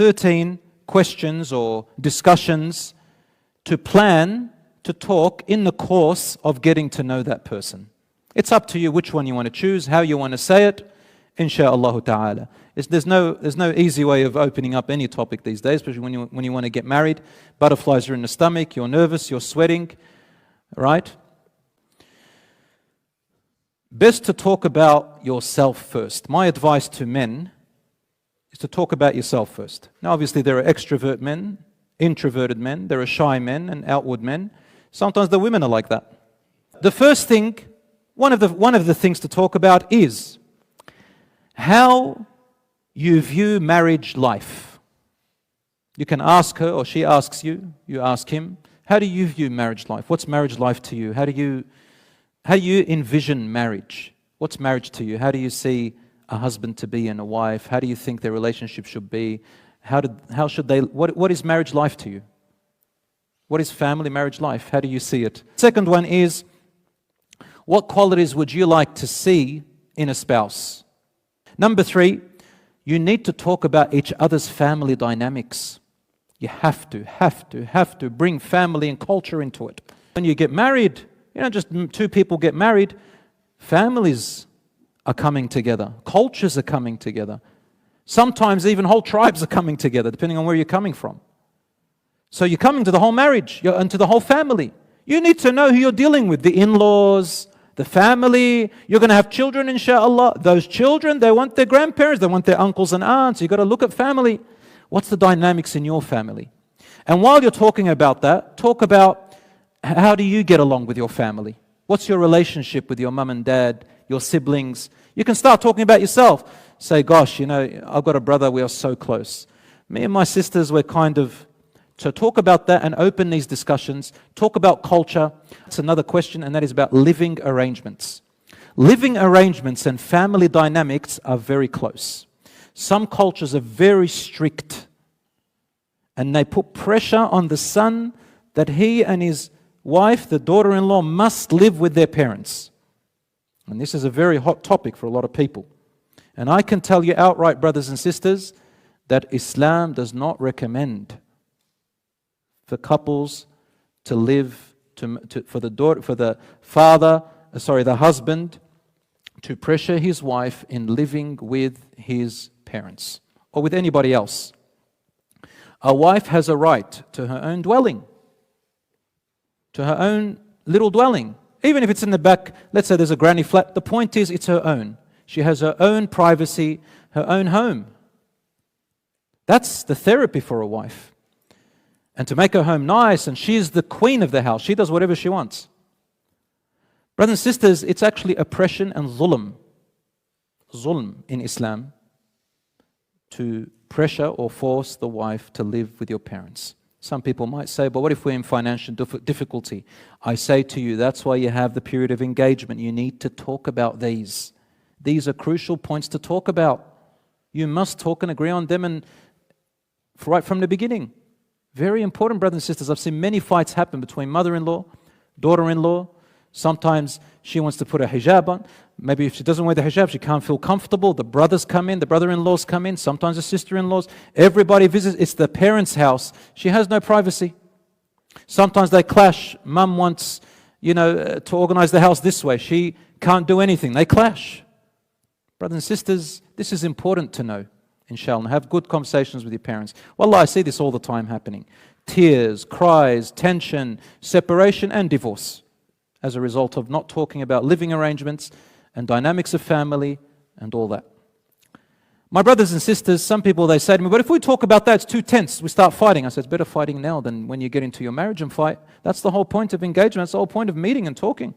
13 questions or discussions to plan, to talk in the course of getting to know that person. It's up to you which one you want to choose, how you want to say it, insha'Allah ta'ala. There's no easy way of opening up any topic these days, especially when you want to get married. Butterflies are in the stomach, you're nervous, you're sweating, right? Best to talk about yourself first. My advice to men is to talk about yourself first. Now obviously there are extrovert men, introverted men, there are shy men and outward men. Sometimes the women are like that. The first thing, one of the things to talk about is how you view marriage life. You can ask her, or she asks you, you ask him, how do you view marriage life? What's marriage life to you? How do you envision marriage? What's marriage to you? How do you see a husband to be and a wife? How do you think their relationship should be? What is marriage life to you? What is family marriage life? How do you see it? Second one is, what qualities would you like to see in a spouse? Number 3, you need to talk about each other's family dynamics. You have to bring family and culture into it. When you get married, just 2 people get married, families are coming together, cultures are coming together. Sometimes even whole tribes are coming together, depending on where you're coming from. So you're coming to the whole marriage and to the whole family. You need to know who you're dealing with, the in-laws, the family. You're going to have children, inshallah. Those children, they want their grandparents, they want their uncles and aunts. You've got to look at family. What's the dynamics in your family? And while you're talking about that, talk about how do you get along with your family? What's your relationship with your mum and dad, your siblings? You can start talking about yourself. Say, gosh, I've got a brother, we are so close. Me and my sisters, we're kind of... So talk about that and open these discussions. Talk about culture. It's another question, and that is about living arrangements. Living arrangements and family dynamics are very close. Some cultures are very strict, and they put pressure on the son that he and his wife, the daughter-in-law, must live with their parents. And this is a very hot topic for a lot of people. And I can tell you outright, brothers and sisters, that Islam does not recommend for couples to live, for the husband to pressure his wife in living with his parents or with anybody else. A wife has a right to her own dwelling, to her own little dwelling. Even if it's in the back, let's say there's a granny flat, the point is it's her own. She has her own privacy, her own home. That's the therapy for a wife. And to make her home nice, and she's the queen of the house. She does whatever she wants. Brothers and sisters, it's actually oppression and zulm. Zulm in Islam, to pressure or force the wife to live with your parents. Some people might say, but what if we're in financial difficulty? I say to you, that's why you have the period of engagement. You need to talk about these. These are crucial points to talk about. You must talk and agree on them, and right from the beginning. Very important, brothers and sisters. I've seen many fights happen between mother-in-law, daughter-in-law. Sometimes she wants to put a hijab on. Maybe if she doesn't wear the hijab, she can't feel comfortable. The brothers come in, the brother-in-laws come in, sometimes the sister-in-laws. Everybody visits. It's the parents' house. She has no privacy. Sometimes they clash. Mum wants, to organize the house this way. She can't do anything. They clash. Brothers and sisters, this is important to know. Inshallah, have good conversations with your parents. Wallah, I see this all the time happening. Tears, cries, tension, separation and divorce as a result of not talking about living arrangements and dynamics of family and all that. My brothers and sisters, some people, they say to me, but if we talk about that, it's too tense. We start fighting. I said, it's better fighting now than when you get into your marriage and fight. That's the whole point of engagement. That's the whole point of meeting and talking.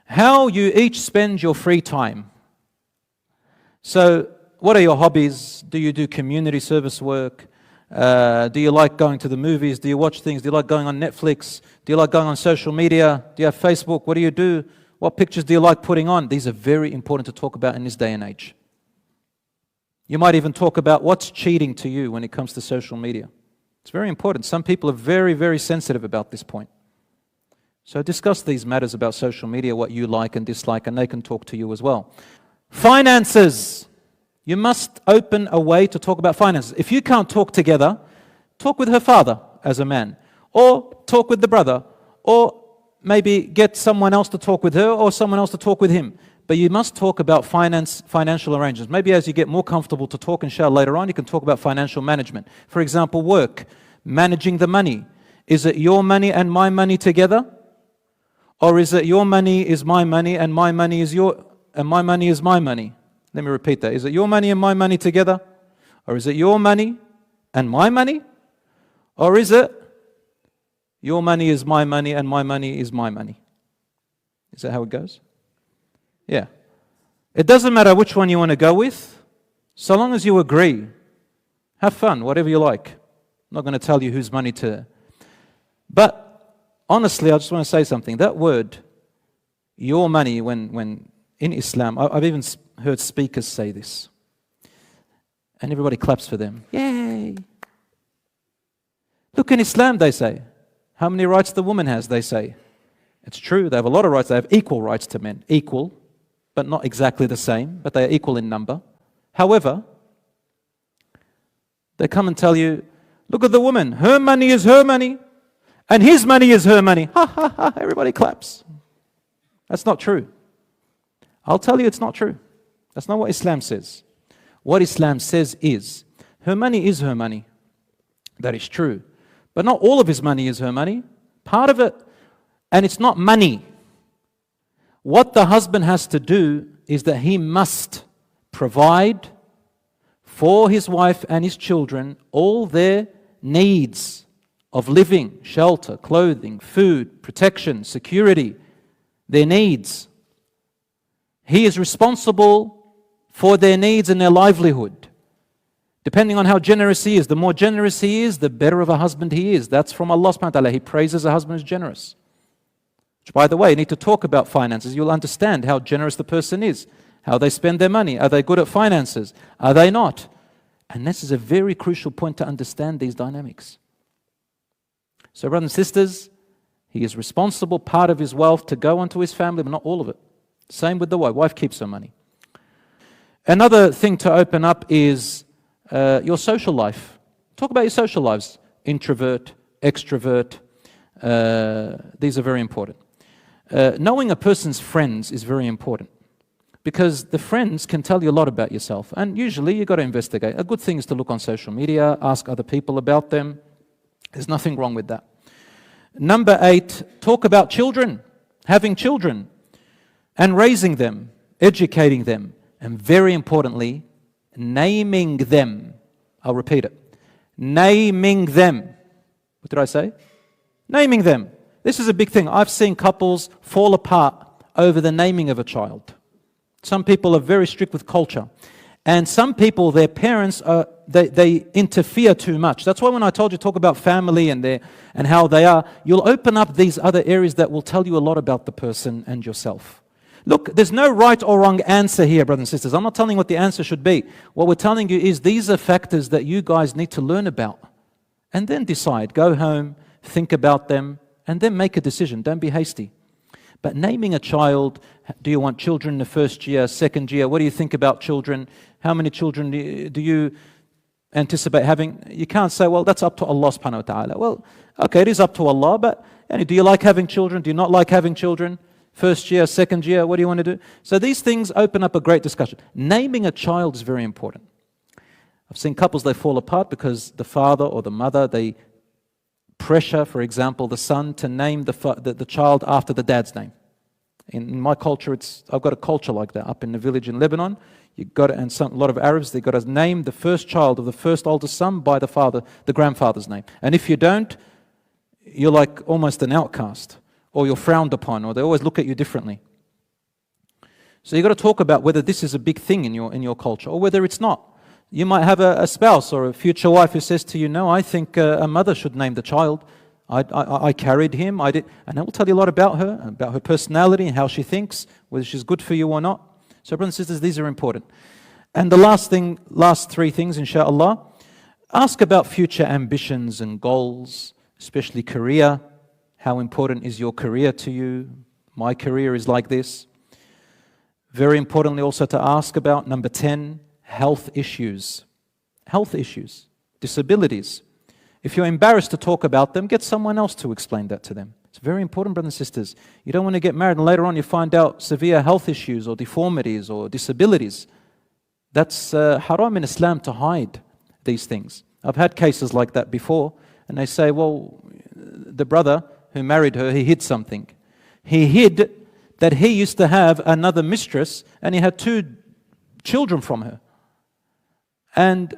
How you each spend your free time. So, what are your hobbies? Do you do community service work? Do you like going to the movies? Do you watch things? Do you like going on Netflix? Do you like going on social media? Do you have Facebook? What do you do? What pictures do you like putting on? These are very important to talk about in this day and age. You might even talk about what's cheating to you when it comes to social media. It's very important. Some people are very, very sensitive about this point. So discuss these matters about social media, what you like and dislike, and they can talk to you as well. Finances. You must open a way to talk about finances. If you can't talk together, talk with her father as a man, or talk with the brother, or maybe get someone else to talk with her or someone else to talk with him. But you must talk about financial arrangements. Maybe as you get more comfortable to talk, inshallah, later on, you can talk about financial management. For example, work, managing the money. Is it your money and my money together? Or is it your money is my money and my money is my money is my money? Let me repeat that. Is it your money and my money together? Or is it your money and my money? Or is it your money is my money and my money is my money? Is that how it goes? Yeah. It doesn't matter which one you want to go with, so long as you agree. Have fun, whatever you like. I'm not going to tell you whose money to. But honestly, I just want to say something. That word, your money, when in Islam, I've even heard speakers say this. And everybody claps for them. Yay! Look, in Islam, they say, how many rights the woman has, they say. It's true, they have a lot of rights. They have equal rights to men. Equal, but not exactly the same, but they are equal in number. However, they come and tell you, look at the woman, her money is her money, and his money is her money. Ha ha ha, everybody claps. That's not true. I'll tell you it's not true. That's not what Islam says. What Islam says is, her money is her money. That is true. But not all of his money is her money. Part of it, and it's not money. What the husband has to do is that he must provide for his wife and his children all their needs of living, shelter, clothing, food, protection, security, their needs. He is responsible for their needs and their livelihood. Depending on how generous he is, the more generous he is, the better of a husband he is. That's from Allah subhanahu wa ta'ala. He praises a husband who's generous. Which, by the way, you need to talk about finances. You'll understand how generous the person is, how they spend their money. Are they good at finances? Are they not? And this is a very crucial point to understand these dynamics. So, brothers and sisters, he is responsible, part of his wealth, to go onto his family, but not all of it. Same with the wife. Wife keeps her money. Another thing to open up is your social life. Talk about your social lives. Introvert, extrovert. These are very important. Knowing a person's friends is very important, because the friends can tell you a lot about yourself, and usually you've got to investigate. A good thing is to look on social media, ask other people about them. There's nothing wrong with that. Number 8, talk about children, having children, and raising them, educating them, and very importantly, naming them. I'll repeat it. Naming them. What did I say? Naming them. This is a big thing. I've seen couples fall apart over the naming of a child. Some people are very strict with culture. And some people, their parents, they interfere too much. That's why when I told you talk about family and how they are, you'll open up these other areas that will tell you a lot about the person and yourself. Look, there's no right or wrong answer here, brothers and sisters. I'm not telling you what the answer should be. What we're telling you is these are factors that you guys need to learn about. And then decide. Go home, think about them, and then make a decision. Don't be hasty. But naming a child, do you want children in the first year, second year? What do you think about children? How many children do you anticipate having? You can't say, well, that's up to Allah subhanahu wa ta'ala. Well, okay, it is up to Allah, but do you like having children? Do you not like having children? First year, second year, what do you want to do? So these things open up a great discussion. Naming a child is very important. I've seen couples, they fall apart because the father or the mother, they pressure, for example, the son to name the child after the dad's name. In my culture, I've got a culture like that. Up in the village in Lebanon, a lot of Arabs, they've got to name the first child of the first oldest son by the grandfather's name. And if you don't, you're like almost an outcast, or you're frowned upon, or they always look at you differently. So you've got to talk about whether this is a big thing in your culture, or whether it's not. You might have a spouse or a future wife who says to you, no, I think a mother should name the child. I carried him, I did. And I will tell you a lot about her personality and how she thinks, whether she's good for you or not. So brothers and sisters, these are important. And the last 3 things, inshallah. Ask about future ambitions and goals, especially career. How important is your career to you? My career is like this. Very importantly also to ask about, number 10, health issues, disabilities. If you're embarrassed to talk about them, get someone else to explain that to them. It's very important, brothers and sisters. You don't want to get married and later on you find out severe health issues or deformities or disabilities. That's haram in Islam to hide these things. I've had cases like that before, and they say, well, the brother who married her, he hid something. He hid that he used to have another mistress and he had 2 children from her. And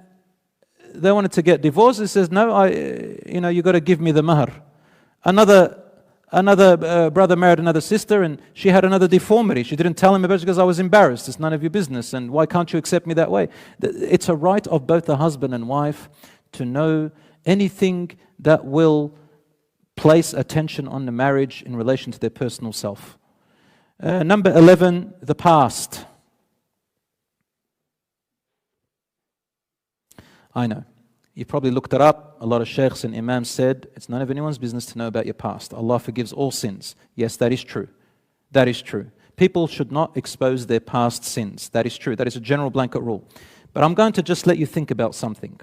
they wanted to get divorced. He says, no, you got to give me the mahr. Another brother married another sister and she had another deformity. She didn't tell him about it because I was embarrassed. It's none of your business. And why can't you accept me that way? It's a right of both the husband and wife to know anything that will place attention on the marriage in relation to their personal self. Number 11, the past. I know. You probably looked it up. A lot of sheikhs and imams said, it's none of anyone's business to know about your past. Allah forgives all sins. Yes, that is true. That is true. People should not expose their past sins. That is true. That is a general blanket rule. But I'm going to just let you think about something.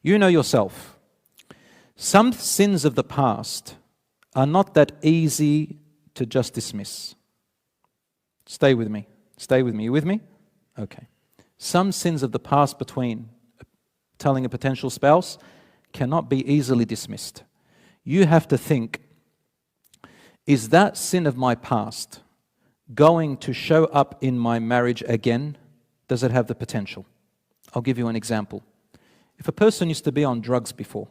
You know yourself. Some sins of the past are not that easy to just dismiss. Stay with me. Stay with me. You with me? Okay. Some sins of the past between telling a potential spouse cannot be easily dismissed. You have to think, is that sin of my past going to show up in my marriage again? Does it have the potential? I'll give you an example. If a person used to be on drugs before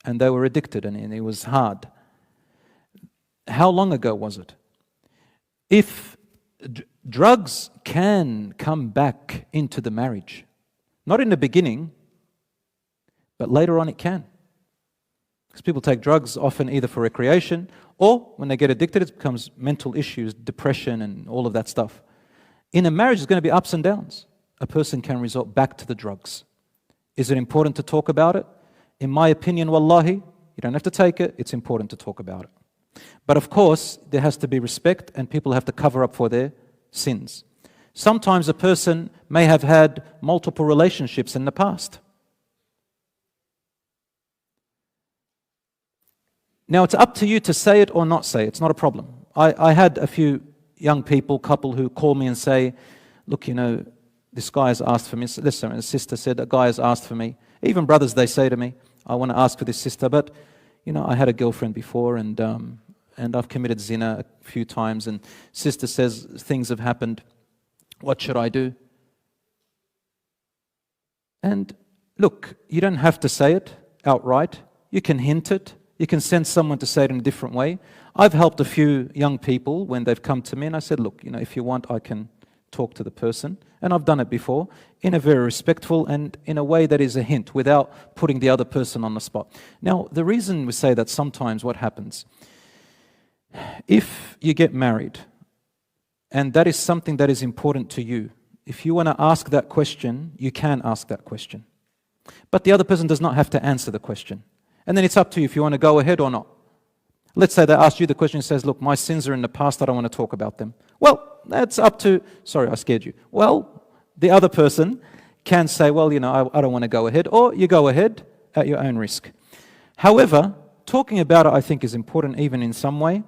and they were addicted and it was hard, how long ago was it? If drugs can come back into the marriage, not in the beginning, but later on it can. Because people take drugs often either for recreation or when they get addicted it becomes mental issues, depression and all of that stuff. In a marriage there's going to be ups and downs. A person can resort back to the drugs. Is it important to talk about it? In my opinion, wallahi, you don't have to take it, it's important to talk about it. But of course, there has to be respect and people have to cover up for their sins. Sometimes a person may have had multiple relationships in the past. Now, it's up to you to say it or not say it. It's not a problem. I had a few young people, couple who call me and say, look, this guy has asked for me. Listen, a sister said, a guy has asked for me. Even brothers, they say to me, I want to ask for this sister, but, I had a girlfriend before and I've committed zina a few times and sister says things have happened. What should I do? And look, you don't have to say it outright. You can hint it. You can send someone to say it in a different way. I've helped a few young people when they've come to me and I said, look, if you want, I can talk to the person. And I've done it before in a very respectful and in a way that is a hint without putting the other person on the spot. Now, the reason we say that sometimes what happens, if you get married and that is something that is important to you, if you want to ask that question, you can ask that question. But the other person does not have to answer the question. And then it's up to you if you want to go ahead or not. Let's say they ask you the question and says, look, my sins are in the past, I don't want to talk about them. Well, that's up to, sorry, I scared you. Well, the other person can say, well, I don't want to go ahead, or you go ahead at your own risk. However, talking about it I think is important even in some way.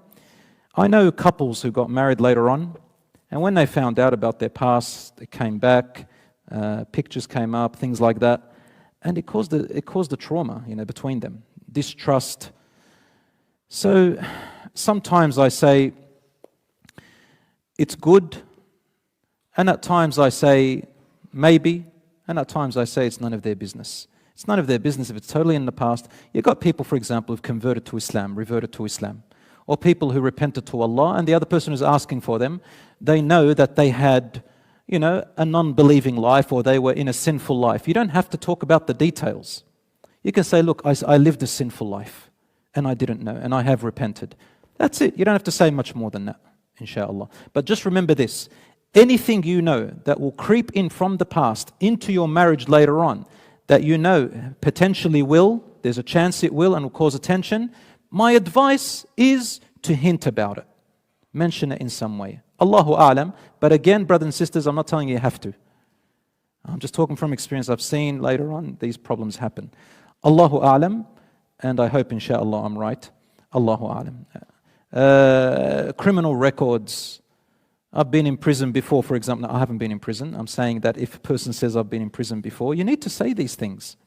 I know couples who got married later on, and when they found out about their past, they came back, pictures came up, things like that, and it caused a trauma, between them, distrust. So sometimes I say it's good, and at times I say maybe, and at times I say it's none of their business. It's none of their business if it's totally in the past. You've got people, for example, who've converted to Islam, reverted to Islam, or people who repented to Allah, and the other person who's asking for them, they know that they had, a non-believing life or they were in a sinful life. You don't have to talk about the details. You can say, look, I lived a sinful life and I didn't know and I have repented. That's it. You don't have to say much more than that, inshallah. But just remember this, anything that will creep in from the past into your marriage later on, that potentially there's a chance it will and will cause attention, my advice is to hint about it. Mention it in some way. Allahu A'lam. But again, brothers and sisters, I'm not telling you have to. I'm just talking from experience. I've seen later on these problems happen. Allahu A'lam, and I hope inshallah I'm right. Allahu A'lam. Criminal records. I've been in prison before, for example. No, I haven't been in prison. I'm saying that if a person says I've been in prison before, you need to say these things,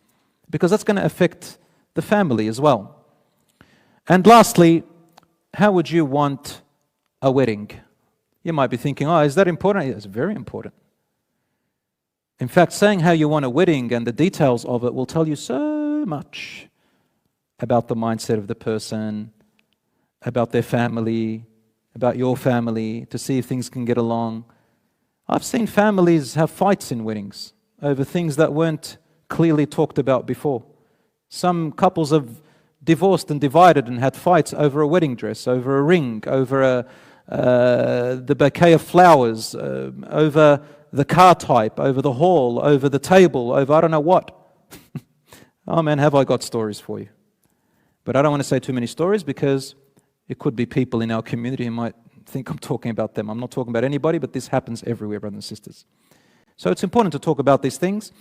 because that's going to affect the family as well. And lastly, how would you want a wedding? You might be thinking, oh, is that important? It's very important. In fact, saying how you want a wedding and the details of it will tell you so much about the mindset of the person, about their family, about your family, to see if things can get along. I've seen families have fights in weddings over things that weren't clearly talked about before. Some couples have divorced and divided and had fights over a wedding dress, over a ring, over the bouquet of flowers, over the car type, over the hall, over the table, over I don't know what. Oh man, have I got stories for you. But I don't want to say too many stories, because it could be people in our community who might think I'm talking about them. I'm not talking about anybody, but this happens everywhere, brothers and sisters. So it's important to talk about these things.